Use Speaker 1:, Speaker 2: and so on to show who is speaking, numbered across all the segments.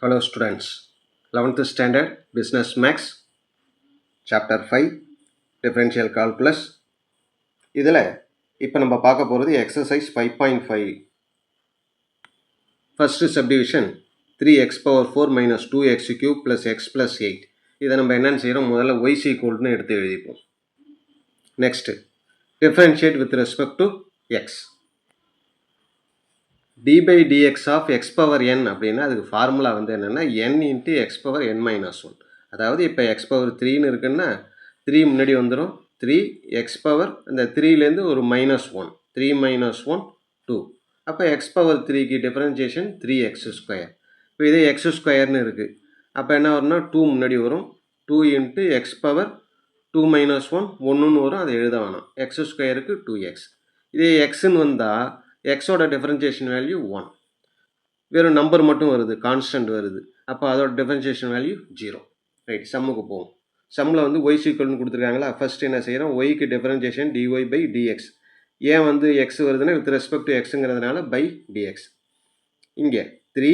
Speaker 1: Hello students, 11th standard business max chapter 5 differential calculus. இதில் இப்போ நம்ம பார்க்க போகிறது exercise 5.5 first subdivision 3x power 4 minus 2x cube plus x plus 8. இதை நம்ம என்னன்னு செய்கிறோம், முதல்ல y is equal to எடுத்து எழுதிப்போம். Next, differentiate with respect to x. d by dx of x power n அப்படின்னா அதுக்கு ஃபார்முலா வந்து என்னென்னா n into x power n minus 1. அதாவது இப்போ x power 3ன்னு இருக்குன்னா 3 முன்னாடி வந்துடும், 3 x power அந்த 3லேருந்து ஒரு minus 1, 3 minus 1 2. அப்போ x power 3க்கு டிஃபரன்ஷியேஷன் 3x ஸ்கொயர். இப்போ இதே x ஸ்கொயர்னு இருக்குது, அப்போ என்ன வரும்னா 2 முன்னாடி வரும், 2 into x power 2 minus 1 1ன்னு வரும், அதை எழுத வேணாம், x ஸ்கொயருக்கு 2x. இதே xன்னு வந்தால் எக்ஸோட டிஃபரன்ஷியேஷன் வேல்யூ 1, வெறும் நம்பர் மட்டும் வருது, கான்ஸ்டன்ட் வருது, அப்போ அதோட டிஃபரன்ஷியேஷன் வேல்யூ 0. ரைட், சம்முக்கு போவோம். சம்மில் வந்து ஒய் சீக்வல்னு கொடுத்துருக்காங்களா, ஃபஸ்ட் என்ன செய்கிறோம், ஒய்க்கு டிஃபரன்ஷியேஷன் dy by dx. ஏன் வந்து எக்ஸ் வருதுன்னா வித் ரெஸ்பெக்ட் டு எக்ஸுங்கிறதுனால பை dx. இங்கே 3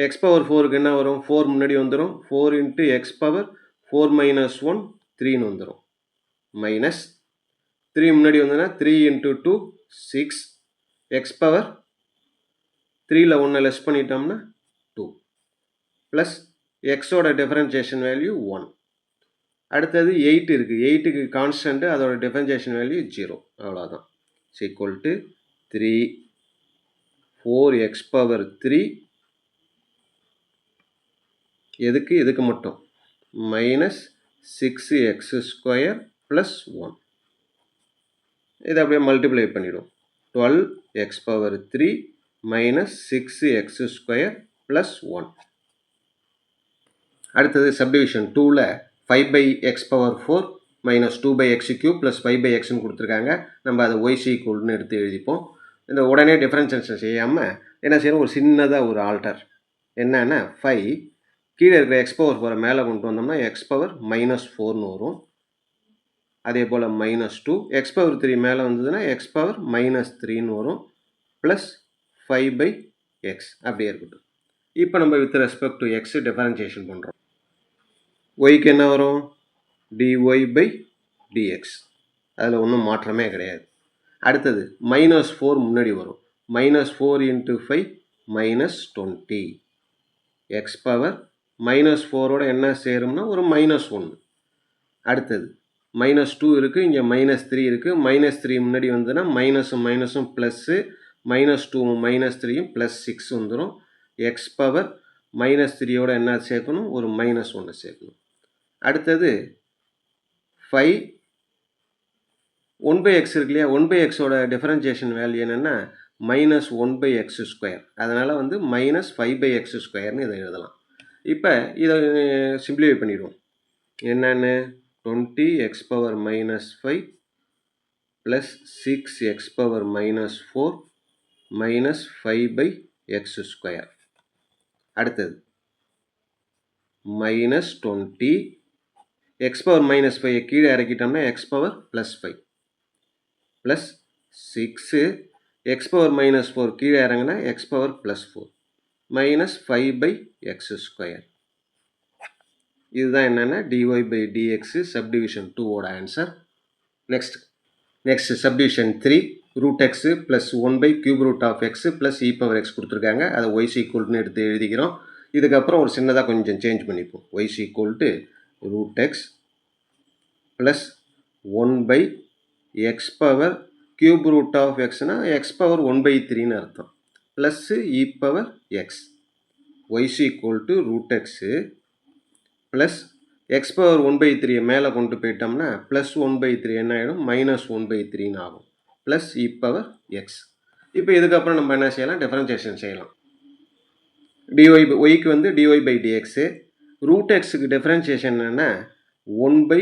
Speaker 1: எக்ஸ் பவர் 4க்கு என்ன வரும், 4 முன்னாடி வந்துடும், 4 into எக்ஸ் பவர் 4 minus 1 3ன்னு வந்துடும், மைனஸ் 3 முன்னாடி வந்ததுன்னா 3 into 2 6, x power 3ல 1 லெஸ் பண்ணிட்டோம்னா 2 ப்ளஸ் எக்ஸோட டிஃபரன்ஷியேஷன் வேல்யூ 1. அடுத்தது 8 இருக்குது, 8க்கு கான்ஸ்டன்ட்டு, அதோட டிஃபரன்ஷியேஷன் வேல்யூ 0, அவ்வளோதான். ஈக்குவல் டு 3 4x power 3 எதுக்கு இதுக்கு மட்டும் மைனஸ் 6x ஸ்கொயர் ப்ளஸ் 1. இதை அப்படியே மல்டிப்ளை பண்ணிவிடும், 12x power 3 minus 6x square plus 1. அடுத்தது சப்டிவிஷன் 2ல் 5 by x power 4 minus 2 by x cube plus 5 by xன்னு கொடுத்துருக்காங்க. நம்ம அதை y ஈக்குவல்னு எடுத்து எழுதிப்போம். இந்த உடனே டிஃபரன்ஷியேஷன் செய்யாமல் என்ன செய்யணும், ஒரு சின்னதாக ஒரு ஆல்டர் என்னன்னா 5 கீழே இருக்கிற x power 4 மேலே கொண்டு வந்தோம்னா x power minus 4ன்னு வரும். அதே போல் மைனஸ் 2 எக்ஸ் பவர் 3 மேலே வந்ததுன்னா எக்ஸ் பவர் மைனஸ் 3ன்னு வரும், ப்ளஸ் 5 by எக்ஸ் அப்படியே இருக்கட்டும். இப்போ நம்ம with respect to X differentiation பண்ணுறோம். ஒய்க்கு என்ன வரும், dy by dx, அதில் ஒன்றும் மாற்றமே கிடையாது. அடுத்தது மைனஸ் 4 முன்னாடி வரும், minus 4 into 5 minus 20, x power minus 4ஓட என்ன சேரும்னா ஒரு மைனஸ் 1. அடுத்தது மைனஸ் 2 இருக்குது, இங்கே மைனஸ் 3 இருக்குது, மைனஸ் 3 முன்னாடி வந்ததுன்னா மைனஸும் மைனஸும் ப்ளஸ்ஸு, மைனஸ் 2வும் மைனஸ் 3யும் ப்ளஸ் 6 வந்துடும். எக்ஸ் பவர் மைனஸ் 3யோட என்ன சேர்க்கணும், ஒரு மைனஸ் 1 சேர்க்கணும். அடுத்தது 5 1 by x இருக்கு இல்லையா, 1 by xோட டிஃபரன்ஷியேஷன் வேல்யூ என்னென்னா மைனஸ் 1 by x ஸ்கொயர், அதனால் வந்து மைனஸ் 5 by x ஸ்கொயர்னு இதை எழுதலாம். இப்போ இதை சிம்பிளிஃபை பண்ணிடுவோம். என்னென்னு 20x power minus 5 plus 6x power minus 4 minus 5 by x square. அடுத்தது minus 20 x power minus 5 கீழே இறக்கிட்டோம்னா x power plus 5 plus 6 x power minus 4 கீழே இறங்கினா x power plus 4 minus 5 by x square. இதுதான் என்னென்னா dy by dx சப்டிவிஷன் 2ஓட ஆன்சர். Next subdivision 3 root x plus 1 by cube root of x plus e power x கொடுத்துருக்காங்க, அதை Ys ஈக்குவல்னு எடுத்து எழுதிக்கிறோம். இதுக்கப்புறம் ஒரு சின்னதாக கொஞ்சம் சேஞ்ச் பண்ணிப்போம், y's equal to root x plus 1 by x power cube root of எக்ஸ்னால் எக்ஸ் பவர் 1 by 3ன்னு அர்த்தம், plus e power x. Y's equal to root x plus x power 1 by 3 மேலே கொண்டு போயிட்டோம்னா ப்ளஸ் 1 by 3 என்ன ஆகிடும், minus 1 by 3ன்னு ஆகும், plus e power X. இப்போ இதுக்கப்புறம் நம்ம என்ன செய்யலாம், டிஃபரன்ஷியேஷன் செய்யலாம். டிஒய் ஒய்க்கு வந்து டிஒய் பை டிஎக்ஸு, ரூட் எக்ஸுக்கு டிஃபரன்ஷியேஷன் என்னென்னா 1 by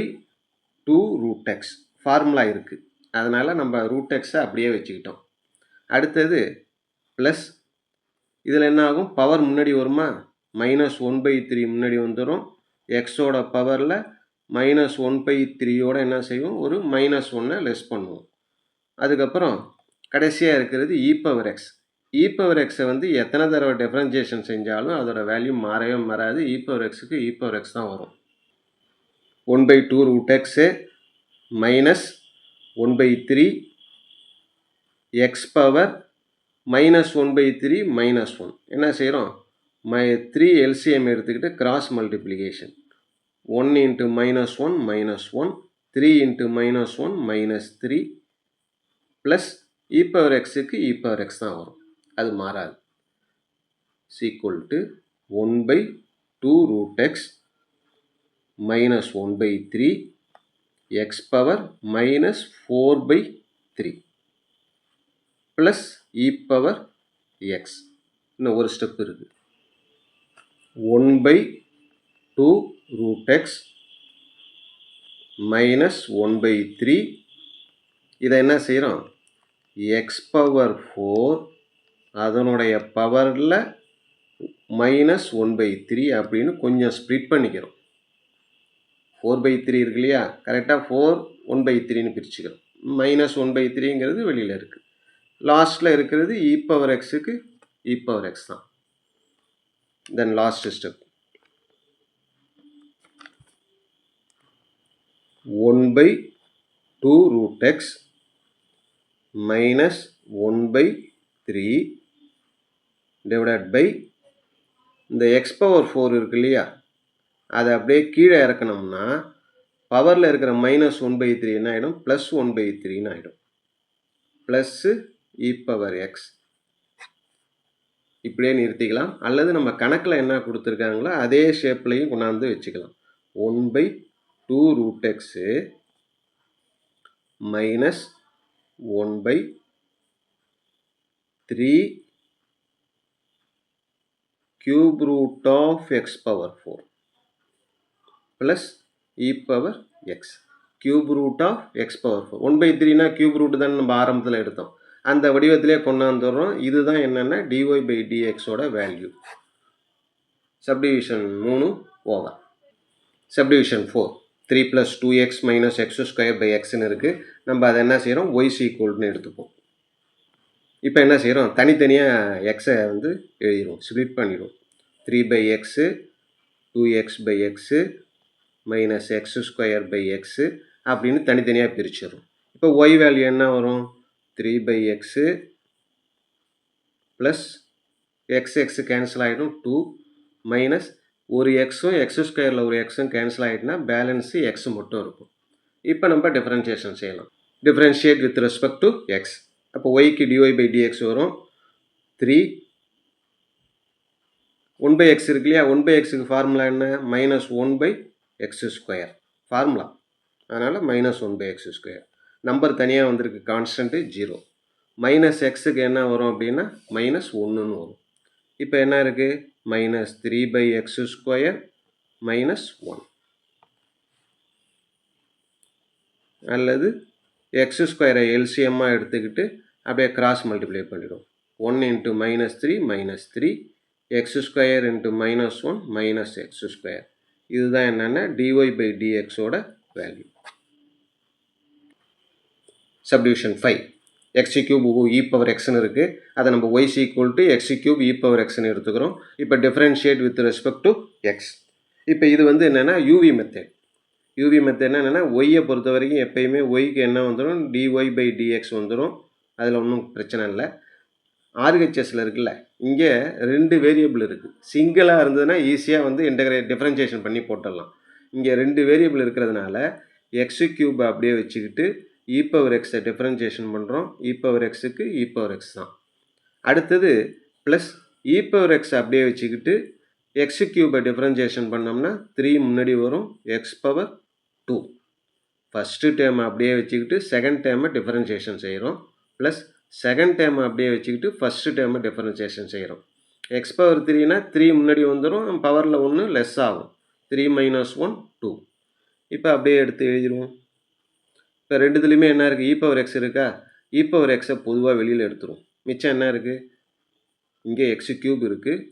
Speaker 1: 2 ரூட் எக்ஸ் ஃபார்முலா இருக்குது, அதனால் நம்ம ரூட் எக்ஸை அப்படியே வச்சுக்கிட்டோம். அடுத்தது ப்ளஸ் இதில் என்ன ஆகும், பவர் முன்னாடி வருமா, மைனஸ் 1 by 3 முன்னாடி வந்துடும், எக்ஸோட பவரில் மைனஸ் 1 by 3யோட என்ன செய்வோம், ஒரு மைனஸ் 1 லெஸ் பண்ணுவோம். அதுக்கப்புறம் கடைசியாக இருக்கிறது இ பவர் எக்ஸ். e பவர் எக்ஸை வந்து எத்தனை தடவை டிஃபரன்ஷியேஷன் செஞ்சாலும் அதோட வேல்யூ மாறவே மாறாது. e பவர் எக்ஸுக்கு e பவர் எக்ஸ் தான் வரும். 1/2 root x minus 1/3 x power minus 1/3 minus 1. என்ன செய்கிறோம்? 3 எல்சிஎம் எடுத்துக்கிட்டு cross multiplication. 1 into minus 1 minus 1, 3 into minus 1 minus 3 plus e power எக்ஸுக்கு இ பவர் எக்ஸ் தான் வரும், அது மாறாது. Equal to 1/2 root x minus 1/3 x power minus 4/3 plus e power x. இன்னும் ஒரு ஸ்டெப் இருக்குது. 1/2 ரூட் எக்ஸ் மைனஸ் 1/3, இதை என்ன செய்கிறோம்? எக்ஸ் பவர் 4 அதனுடைய பவரில் மைனஸ் 1/3 அப்படின்னு கொஞ்சம் ஸ்ப்ளிட் பண்ணிக்கிறோம். 4/3 இருக்கு இல்லையா, கரெக்டாக 4 1/3ன்னு பிரிச்சுக்கிறோம். மைனஸ் 1/3ங்கிறது வெளியில் இருக்குது. லாஸ்ட்டில் இருக்கிறது இ பவர் எக்ஸுக்கு இ பவர் எக்ஸ் தான். Then last step 1/2 root x minus 1/3 divided by இந்த எக்ஸ் பவர் 4 இருக்கு இல்லையா, அதை அப்படியே கீழே இறக்கணும்னா பவரில் இருக்கிற மைனஸ் 1/3 என்ன ஆகிடும்? ப்ளஸ் 1/3ன்னு ஆகிடும். Plus e power X. இப்படியே நிறுத்திக்கலாம். அல்லது நம்ம கணக்கில் என்ன கொடுத்துருக்காங்களோ அதே ஷேப்லையும் கொண்டாந்து வச்சுக்கலாம். 1/2 root x minus 1/3 cube root of x power 4 plus e power x. cube root of x power 4. 1/3னா cube root தான் நம்ம ஆரம்பத்தில் எடுத்தோம். அந்த வடிவத்திலே கொண்டாந்துடுறோம். இதுதான் என்னென்னா dy by dx ஓட value. Subdivision 3 over. Subdivision 4 3 plus 2x minus x square by xன்னு இருக்குது. நம்ம அதை என்ன செய்கிறோம்? y equalன்னு எடுத்துப்போம். இப்போ என்ன செய்கிறோம்? தனித்தனியாக எக்ஸை வந்து எழுதிடுவோம், ஸ்ப்ளிட் பண்ணிடுவோம். 3/x 2x by x minus x square by x அப்படின்னு தனித்தனியாக பிரிச்சிடும். இப்போ ஒய் வேல்யூ என்ன வரும்? 3/x plus X x cancel ஆகிடும் 2 மைனஸ் ஒரு எக்ஸும் எக்ஸ் ஸ்கொயரில் ஒரு எக்ஸும் கேன்சல் ஆகிட்டுனா பேலன்ஸு எக்ஸ் மட்டும் இருக்கும். இப்போ நம்ம டிஃப்ரென்ஷியேஷன் செய்யலாம். Differentiate with respect to X. அப்போ ஒய்க்கு டிஒய் பை டிஎக்ஸ் வரும். 3 1/x இருக்கு இல்லையா, 1/xக்கு ஃபார்முலா என்ன? Minus 1/x square formula. அதனால் மைனஸ் 1/x ஸ்கொயர். நம்பர் தனியாக வந்திருக்கு, கான்ஸ்டன்ட்டு 0. மைனஸ் எக்ஸுக்கு என்ன வரும் அப்படின்னா மைனஸ் 1ன்னு வரும். இப்போ என்ன இருக்குது? மைனஸ் 3/x ஸ்கொயர் மைனஸ் 1 அல்லது எக்ஸ் ஸ்கொயரை எல்சிஎம்மாக எடுத்துக்கிட்டு அப்படியே கிராஸ் மல்டிப்ளை பண்ணிடும். 1 into minus 3 minus 3 x square into minus 1 minus x square. இதுதான் என்னென்னா டிஒய் பை டிஎக்ஸோட வேல்யூ. Subdivision 5 x cube e power எக்ஸ்ன்னு இருக்குது. அதை நம்ம y equal to x cube e power எக்ஸ்ன்னு எடுத்துக்கிறோம். இப்போ differentiate with respect to x. இப்போ இது வந்து என்னென்னா யூவி மெத்தட். யூவி மெத்தட்னா என்னென்னா ஒய்யை பொறுத்த வரைக்கும் எப்பயுமே ஒய்க்கு என்ன வந்துடும்? டிஒய் பை டிஎக்ஸ் வந்துடும். அதில் ஒன்றும் பிரச்சனை இல்லை. ஆர்ஹெச்எஸில் இருக்குல்ல, இங்கே 2 வேரியபிள் இருக்குது. சிங்கிளாக இருந்ததுன்னா ஈஸியாக வந்து டிஃப்ரென்ஷியேஷன் பண்ணி போட்டுடலாம். இங்கே 2 வேரியபிள் இருக்கிறதுனால எக்ஸு கியூப் அப்படியே வச்சுக்கிட்டு இ பவர் எக்ஸை டிஃப்ரென்ஷியேஷன் பண்ணுறோம். இ பவர் எக்ஸுக்கு இ பவர் எக்ஸ் தான். அடுத்தது ப்ளஸ் இ பவர் எக்ஸ் அப்படியே வச்சுக்கிட்டு எக்ஸு கியூபை டிஃப்ரென்ஷியேஷன் பண்ணோம்னா 3 முன்னாடி வரும், எக்ஸ் பவர் 2. ஃபஸ்ட்டு டேர்மை அப்படியே வச்சுக்கிட்டு செகண்ட் டேர்மை டிஃப்ரென்ஷியேஷன் செய்கிறோம். ப்ளஸ் செகண்ட் டேர்மை அப்படியே வச்சுக்கிட்டு ஃபஸ்ட்டு டேர்மை டிஃப்ரென்ஷியேஷன் செய்கிறோம். எக்ஸ் பவர் 3னா 3 முன்னாடி வந்துடும், பவரில் 1 லெஸ் ஆகும். 3 மைனஸ் 1 2. இப்போ அப்படியே எடுத்து எழுதிடுவோம். இப்போ ரெண்டுத்துலேயுமே என்ன இருக்குது? இ பவர் எக்ஸ் இருக்கா? இ பவர் எக்ஸை பொதுவாக வெளியில் எடுத்துரும். மிச்சம் என்ன இருக்குது? இங்கே எக்ஸு கியூப் இருக்குது.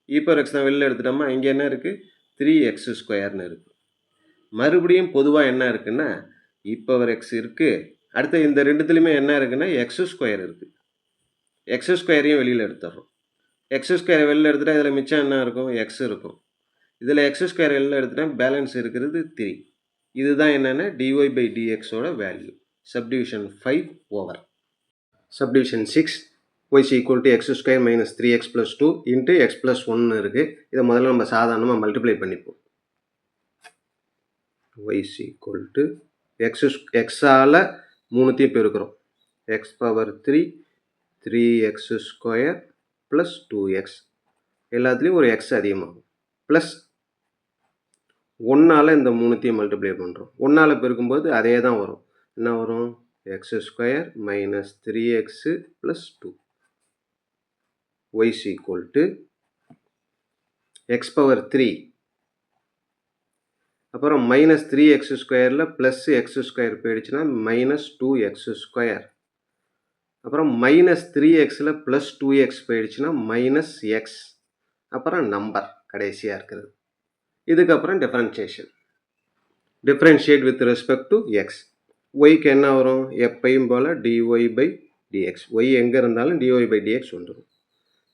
Speaker 1: இ பவர் எக்ஸ் தான் வெளியில் எடுத்துட்டோமா, இங்கே என்ன இருக்குது? 3x ஸ்கொயர்னு இருக்குது. மறுபடியும் பொதுவாக என்ன இருக்குன்னா இ பவர் எக்ஸ் இருக்குது. அடுத்து இந்த ரெண்டுத்துலேயுமே என்ன இருக்குன்னா எக்ஸ் ஸ்கொயர் இருக்குது. எக்ஸ் ஸ்கொயரையும் வெளியில் எடுத்துடுறோம். எக்ஸ் ஸ்கொயரை வெளியில் எடுத்துகிட்டா இதில் மிச்சம் என்ன இருக்கும்? எக்ஸ் இருக்கும். இதில் எக்ஸ் ஸ்கொயர் வெளியில் எடுத்துகிட்டா பேலன்ஸ் இருக்கிறது 3. இதுதான் என்னென்னா dy/dxோட வேல்யூ. Subdivision 5 over. Subdivision 6 y = x square minus 3x + 2 into x + 1 இருக்குது. இதை முதல்ல நம்ம சாதாரணமாக மல்டிப்ளை பண்ணிப்போம். y = எக்ஸால் மூணுத்தையும் பெருக்கிறோம். x⁻3 3x square plus 2x எல்லாத்துலேயும் ஒரு x அதிகமாகும். ப்ளஸ் 1ஆல் இந்த மூணுத்தையும் மல்டிப்ளை பண்ணுறோம். 1ஆல் பெருக்கும்போது அதே தான் வரும். என்ன வரும்? x square minus 3x plus 2. y = x⁻3 அப்புறம் மைனஸ் 3x ஸ்கொயரில் ப்ளஸ் எக்ஸ் ஸ்கொயர் போயிடுச்சுன்னா மைனஸ் 2x ஸ்கொயர். அப்புறம் மைனஸ் 3xல் ப்ளஸ் 2x போயிடுச்சுன்னா மைனஸ் எக்ஸ். அப்புறம் நம்பர் கடைசியாக இருக்கிறது. இதுக்கப்புறம் differentiation. Differentiate with respect to x. ஒய்க்கு என்ன வரும்? எப்பையும் போல் dy/dx. ஒய் எங்கே இருந்தாலும் dy/dx வந்துடும்.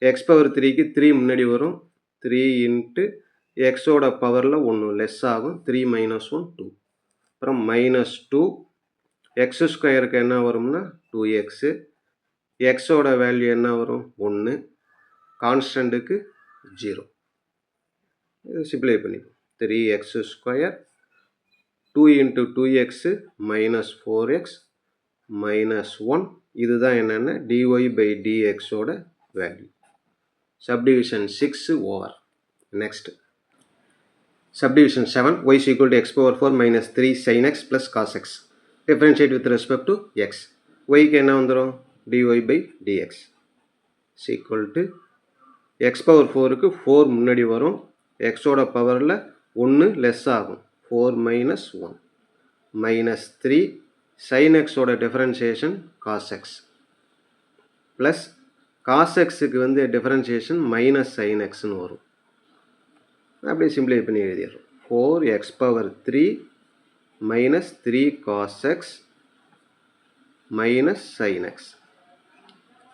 Speaker 1: x⁻3க்கு 3 முன்னாடி வரும். 3 இன்ட்டு எக்ஸோட பவரில் 1 லெஸ் ஆகும். 3 - 1 2. அப்புறம் மைனஸ் 2. எக்ஸ் ஸ்கொயருக்கு என்ன வரும்னா 2x. எக்ஸோட வேல்யூ என்ன வரும்? 1. கான்ஸ்டண்ட்டுக்கு 0. இதை சிம்பிளை பண்ணிப்போம். 3x square 2 into 2x minus 4x minus 1. இதுதான் என்னென்னா dy/dxோட வேல்யூ. Subdivision 6 over. Next subdivision 7 y = x⁴ minus 3 sin x plus cos x. Differentiate with respect to x. ஒய்க்கு என்ன வந்துடும்? dy/dx = x⁴க்கு 4 முன்னாடி வரும். எக்ஸோட பவரில் 1 லெஸ் ஆகும். 4 - 1 மைனஸ் 3 sin xோட differentiation cos x plus cos xக்கு வந்து டிஃபரன்ஷியேஷன் மைனஸ் sin xன்னு வரும். அப்படியே சிம்பிளை பண்ணி எழுதிடுறோம். 4x⁻3 minus 3 cos x minus sin x.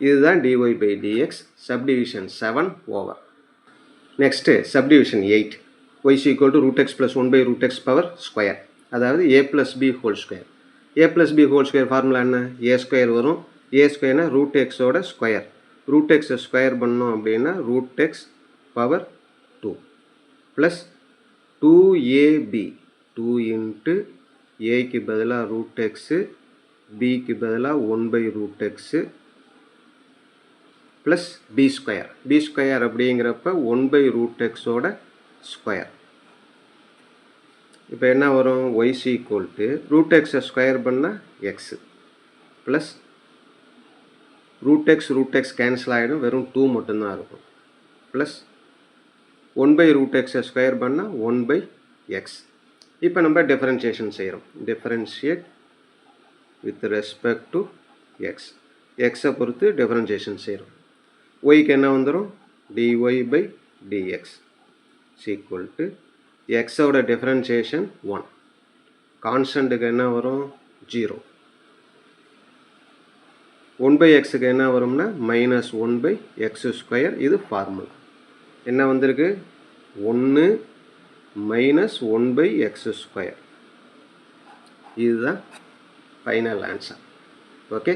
Speaker 1: இதுதான் dy/dx. Subdivision 7 over. Next subdivision 8 y = √x + 1/√x power square. அதாவது a + b whole square. a + b whole square formula என்ன? a ஸ்கொயர் வரும். a ஸ்கொயர்னா √xோட ஸ்கொயர். √x ஸ்கொயர் பண்ணோம் அப்படின்னா √x⁻2 plus 2ab 2 into ஏக்கு பதிலாக √x பிக்கு பதிலாக 1/√x plus b square. B square அப்படிங்கிறப்ப 1/√xோட ஸ்கொயர். இப்போ என்ன வரும்? y = √x ஸ்கொயர் பண்ணால் எக்ஸு ப்ளஸ் √x கேன்சல் ஆகிடும். வெறும் 2 மட்டும்தான் இருக்கும். ப்ளஸ் 1/√x ஸ்கொயர் பண்ணால் 1/x. இப்போ நம்ம டிஃபரன்ஷியேஷன் செய்கிறோம். Differentiate with respect to X. எக்ஸை பொறுத்து டிஃபரன்ஷியேஷன் செய்கிறோம். ஒய்க்கு என்ன வந்துடும்? dy/dx = எக்ஸோட டிஃபரன்ஷியேஷன் 1. கான்ஸ்டண்ட்டுக்கு என்ன வரும்? 0. 1/xக்கு என்ன வரும்னா மைனஸ் 1/x². இது ஃபார்முலா. என்ன வந்திருக்கு? 1 மைனஸ் 1/x². இதுதான் ஃபைனல் ஆன்சர். ஓகே.